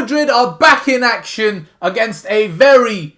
Madrid are back in action against a very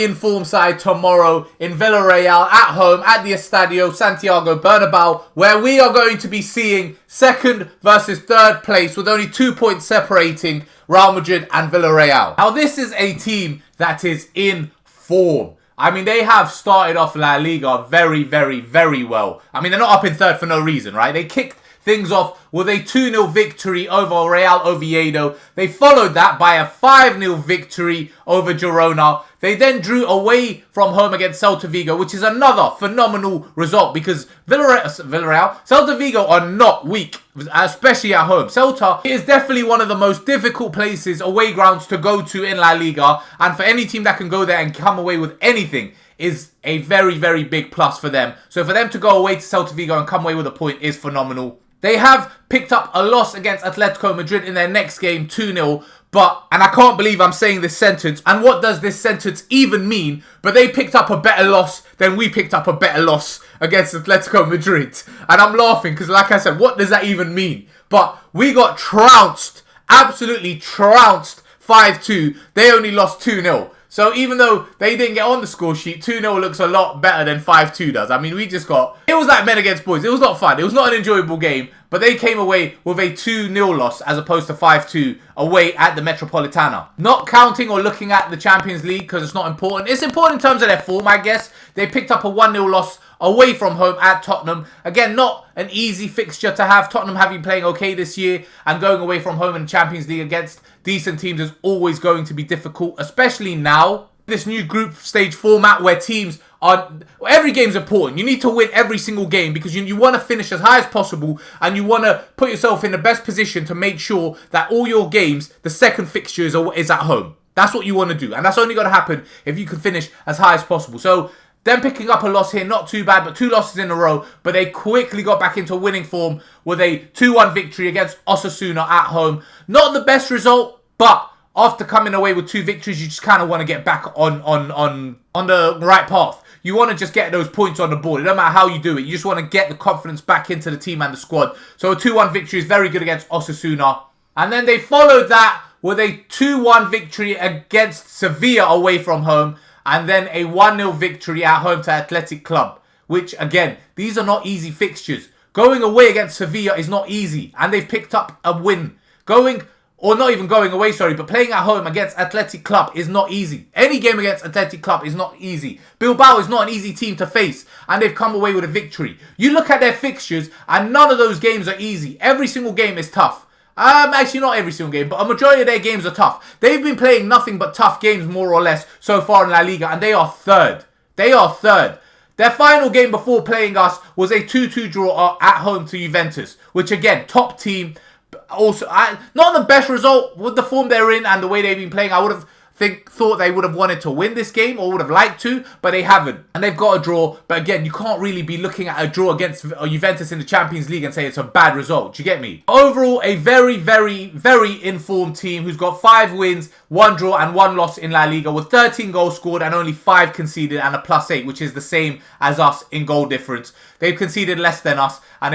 informed side tomorrow in Villarreal at home at the Estadio Santiago Bernabeu, where we are going to be seeing second versus third place with only 2 points separating Real Madrid and Villarreal. Now, this is a team that is in form. I mean, they have started off La Liga very well. I mean, they're not up in third for no reason, right? They kicked things off with a 2-0 victory over Real Oviedo. They followed that by a 5-0 victory over Girona. They then drew away from home against Celta Vigo, which is another phenomenal result because Villarreal, Celta Vigo are not weak, especially at home. Celta is definitely one of the most difficult places, away grounds to go to in La Liga, and for any team that can go there and come away with anything is a very big plus for them. So for them to go away to Celta Vigo and come away with a point is phenomenal. They have picked up a loss against Atletico Madrid in their next game, 2-0. And I can't believe I'm saying this sentence, and what does this sentence even mean? But they picked up a better loss than we picked up a better loss against Atletico Madrid. And I'm laughing because, like I said, what does that even mean? But we got trounced, absolutely trounced 5-2. They only lost 2-0. So even though they didn't get on the score sheet, 2-0 looks a lot better than 5-2 does. I mean, we just got... It was like men against boys. It was not fun. It was not an enjoyable game. But they came away with a 2-0 loss as opposed to 5-2 away at the Metropolitano. Not counting or looking at the Champions League because it's not important. It's important in terms of their form, I guess. They picked up a 1-0 loss away from home at Tottenham. Again, not an easy fixture to have. Tottenham have been playing okay this year, and going away from home in the Champions League against decent teams is always going to be difficult, especially now. This new group stage format where teams are... Every game's important. You need to win every single game because you want to finish as high as possible, and you want to put yourself in the best position to make sure that all your games, the second fixture is at home. That's what you want to do, and that's only going to happen if you can finish as high as possible. So them picking up a loss here, not too bad, but 2 losses in a row. But they quickly got back into winning form with a 2-1 victory against Osasuna at home. Not the best result, but after coming away with 2 victories, you just kind of want to get back on the right path. You want to just get those points on the board. It doesn't matter how you do it. You just want to get the confidence back into the team and the squad. So a 2-1 victory is very good against Osasuna. And then they followed that with a 2-1 victory against Sevilla away from home. And then a 1-0 victory at home to Athletic Club. Which, again, these are not easy fixtures. Going away against Sevilla is not easy. And they've picked up a win. Not even going away, but playing at home against Athletic Club is not easy. Any game against Athletic Club is not easy. Bilbao is not an easy team to face, and they've come away with a victory. You look at their fixtures, and none of those games are easy. Every single game is tough. Actually, not every single game, but a majority of their games are tough. They've been playing nothing but tough games, more or less, so far in La Liga, and they are third. Their final game before playing us was a 2-2 draw at home to Juventus, which, again, top team. Also, not the best result with the form they're in and the way they've been playing. I would have thought they would have wanted to win this game or would have liked to, but they haven't. And they've got a draw. But again, you can't really be looking at a draw against Juventus in the Champions League and say it's a bad result. Do you get me? Overall, a very informed team who's got 5 wins, 1 draw and 1 loss in La Liga with 13 goals scored and only 5 conceded and a +8, which is the same as us in goal difference. They've conceded less than us, and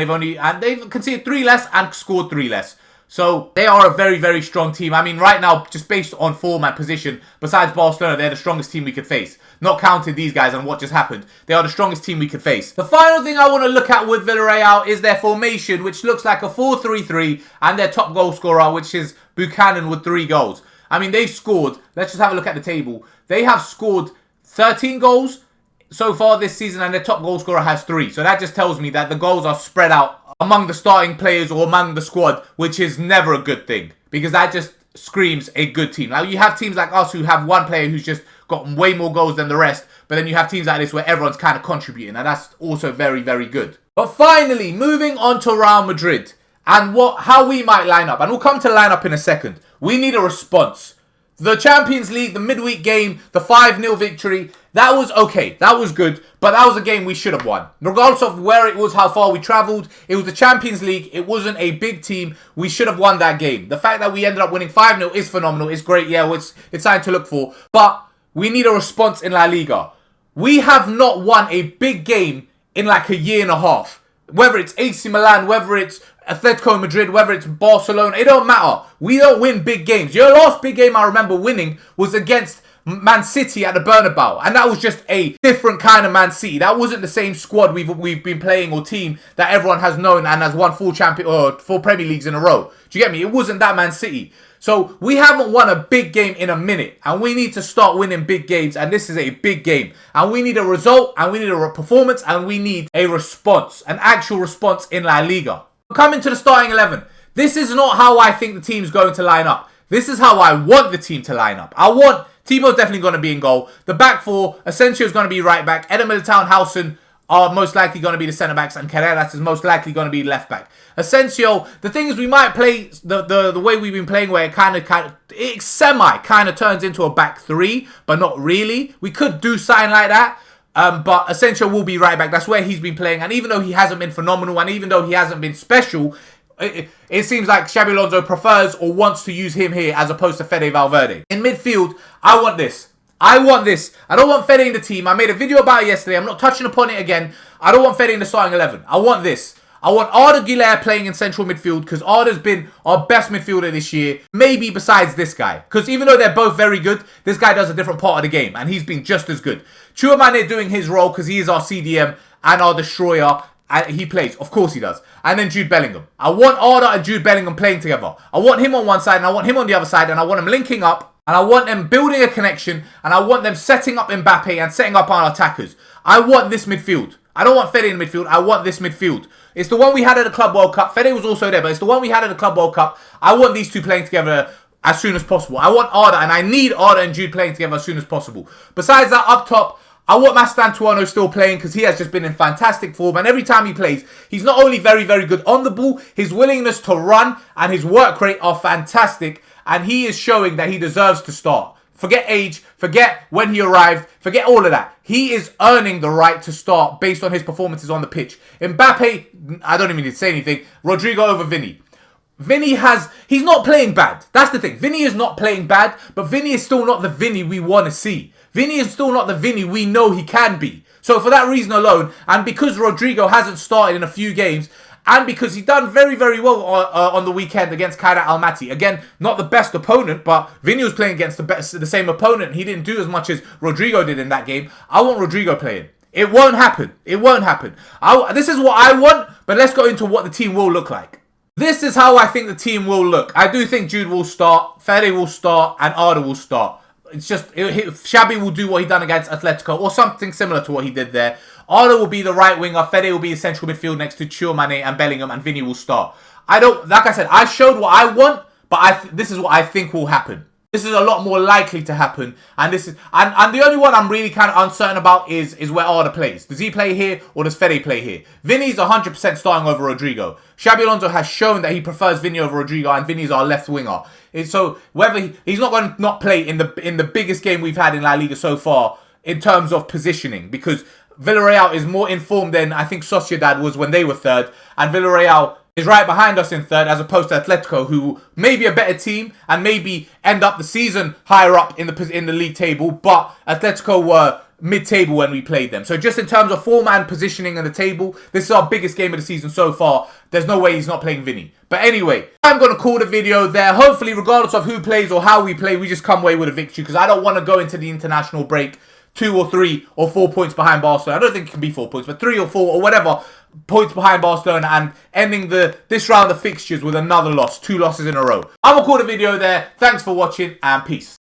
they've conceded 3 less and scored 3 less. So they are a very strong team. I mean, right now, just based on form and position, besides Barcelona, they're the strongest team we could face. Not counting these guys and what just happened. They are the strongest team we could face. The final thing I want to look at with Villarreal is their formation, which looks like a 4-3-3, and their top goal scorer, which is Buchanan with 3 goals. I mean, they've scored, let's just have a look at the table. They have scored 13 goals so far this season, and their top goal scorer has 3. So that just tells me that the goals are spread out among the starting players or among the squad, which is never a good thing, because that just screams a good team. Now, you have teams like us who have one player who's just got way more goals than the rest, but then you have teams like this where everyone's kind of contributing, and that's also very good. But finally, moving on to Real Madrid and how we might line up, and we'll come to line up in a second. We need a response. The Champions League, the midweek game, the 5-0 victory, that was okay. That was good, but that was a game we should have won. Regardless of where it was, how far we travelled, it was the Champions League. It wasn't a big team. We should have won that game. The fact that we ended up winning 5-0 is phenomenal. It's great. Yeah, it's something to look for. But we need a response in La Liga. We have not won a big game in like a year and a half. Whether it's AC Milan, whether it's Atletico Madrid, whether it's Barcelona, it don't matter. We don't win big games. Your last big game I remember winning was against Man City at the Bernabeu, and that was just a different kind of Man City. That wasn't the same squad we've been playing or team that everyone has known and has won 4 Premier Leagues in a row. Do you get me? It wasn't that Man City. So we haven't won a big game in a minute, and we need to start winning big games, and this is a big game. And we need a result, and we need a performance, and we need a response, an actual response in La Liga. Coming to the starting 11. This is not how I think the team's going to line up. This is how I want the team to line up. I want Thibaut's definitely going to be in goal. The back 4, Asensio's going to be right back. Eder Militao and Huijsen are most likely going to be the centre backs, and Kairat is most likely going to be left back. Asensio, the thing is, we might play the way we've been playing, where it semi turns into a back 3, but not really. We could do something like that. But Asensio will be right back. That's where he's been playing. And even though he hasn't been phenomenal, and even though he hasn't been special, it seems like Xabi Alonso prefers or wants to use him here as opposed to Fede Valverde. In midfield, I want this. I want this. I don't want Fede in the team. I made a video about it yesterday. I'm not touching upon it again. I don't want Fede in the starting 11. I want this. I want Arda Guler playing in central midfield, because Arda's been our best midfielder this year, maybe besides this guy. Because even though they're both very good, this guy does a different part of the game, and he's been just as good. Tchouaméni doing his role, because he is our CDM and our destroyer, and he plays. Of course he does. And then Jude Bellingham. I want Arda and Jude Bellingham playing together. I want him on one side, and I want him on the other side, and I want them linking up, and I want them building a connection, and I want them setting up Mbappe and setting up our attackers. I want this midfield. I don't want Fede in the midfield. I want this midfield. It's the one we had at the Club World Cup. Fede was also there, but it's the one we had at the Club World Cup. I want these two playing together as soon as possible. I want Arda, and I need Arda and Jude playing together as soon as possible. Besides that, up top, I want Mastantuono still playing, because he has just been in fantastic form. And every time he plays, he's not only very, very good on the ball, his willingness to run and his work rate are fantastic. And he is showing that he deserves to start. Forget age, forget when he arrived, forget all of that. He is earning the right to start based on his performances on the pitch. Mbappe, I don't even need to say anything. Rodrigo over Vinny. He's not playing bad. That's the thing. Vinny is not playing bad, but Vinny is still not the Vinny we want to see. Vinny is still not the Vinny we know he can be. So for that reason alone, and because Rodrigo hasn't started in a few games, and because he done very, very well on the weekend against Kairat Almaty. Again, not the best opponent, but Vinny was playing against the same opponent. He didn't do as much as Rodrigo did in that game. I want Rodrigo playing. It won't happen. It won't happen. This is what I want, but let's go into what the team will look like. This is how I think the team will look. I do think Jude will start, Fede will start, and Arda will start. It's just, Xabi will do what he done against Atletico, or something similar to what he did there. Arda will be the right winger, Fede will be the central midfield next to Tchouaméni and Bellingham, and Vinny will start. Like I said, I showed what I want, but this is what I think will happen. This is a lot more likely to happen, and and the only one I'm really kind of uncertain about is where Arda plays. Does he play here, or does Fede play here? Vinny's 100% starting over Rodrigo. Xabi Alonso has shown that he prefers Vinny over Rodrigo, and Vinny's our left winger. So whether he's not going to not play in the biggest game we've had in La Liga so far in terms of positioning, because Villarreal is more informed than I think Sociedad was when they were third, and Villarreal is right behind us in third, as opposed to Atletico, who may be a better team and maybe end up the season higher up in the league table, but Atletico were mid-table when we played them. So just in terms of form and positioning in the table, this is our biggest game of the season so far. There's no way he's not playing Vinny. But anyway, I'm going to call the video there. Hopefully, regardless of who plays or how we play, we just come away with a victory, because I don't want to go into the international break 2 or 3 or 4 points behind Barcelona. I don't think it can be 4 points, but 3 or 4 or whatever points behind Barcelona, and ending this round of fixtures with another loss, 2 losses in a row. I'm going to call the video there. Thanks for watching, and peace.